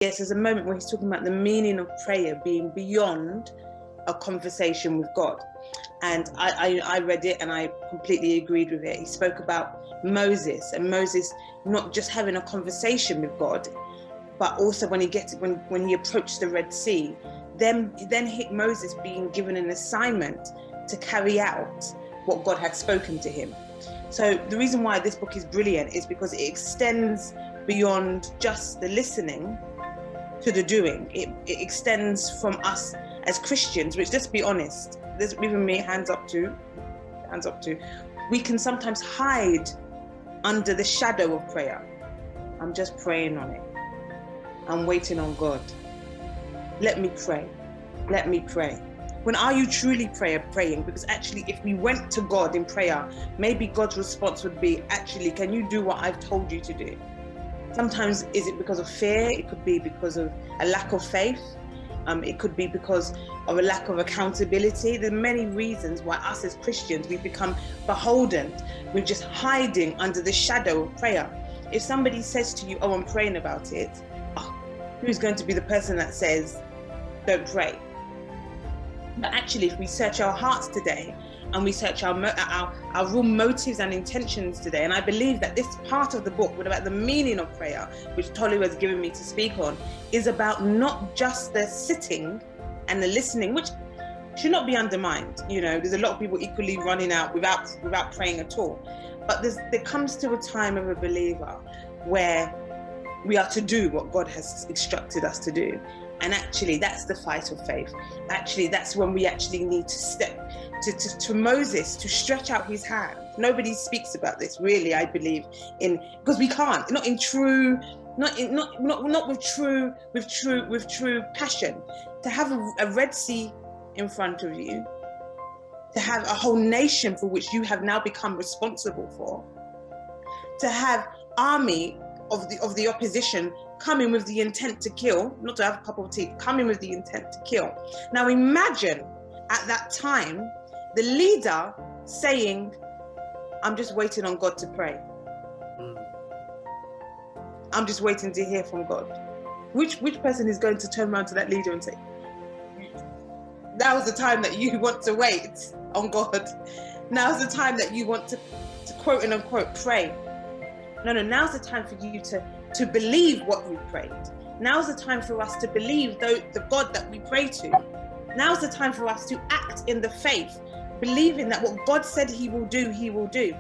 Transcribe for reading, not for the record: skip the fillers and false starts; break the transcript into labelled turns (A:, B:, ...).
A: Yes, there's a moment where he's talking about the meaning of prayer being beyond a conversation with God. And I read it and I completely agreed with it. He spoke about Moses, and Moses not just having a conversation with God, but also when he approached the Red Sea, then Moses being given an assignment to carry out what God had spoken to him. So the reason why this book is brilliant is because it extends beyond just the listening to the doing. It extends from us as Christians, which, let's be honest, there's even me, hands up to, we can sometimes hide under the shadow of prayer. I'm just praying on it. I'm waiting on God. Let me pray. Let me pray. When are you truly praying? Because actually, if we went to God in prayer, maybe God's response would be, actually, can you do what I've told you to do? Sometimes, is it because of fear? It could be because of a lack of faith. It could be because of a lack of accountability. There are many reasons why us as Christians, we've become beholden. We're just hiding under the shadow of prayer. If somebody says to you, oh, I'm praying about it, who's going to be the person that says, don't pray? But actually, if we search our hearts today, and we search our real motives and intentions today, and I believe that this part of the book, about the meaning of prayer, which Tolu has given me to speak on, is about not just the sitting and the listening, which should not be undermined. You know, there's a lot of people equally running out without praying at all. But there comes to a time of a believer where we are to do what God has instructed us to do. And actually, that's the fight of faith. Actually, that's when we actually need to step to Moses, to stretch out his hand. Nobody speaks about this, really, I believe, because we can't. Not with true passion. To have a Red Sea in front of you, to have a whole nation for which you have now become responsible for, to have army of the opposition coming with the intent to kill, not to have a cup of tea, coming with the intent to kill. Now imagine at that time, the leader saying, I'm just waiting on God to pray. I'm just waiting to hear from God. Which person is going to turn around to that leader and say, now's the time that you want to wait on God. Now's the time that you want to quote and unquote pray. No, now's the time for you to believe what you prayed. Now's the time for us to believe the God that we pray to. Now's the time for us to act in the faith, believing that what God said he will do, he will do.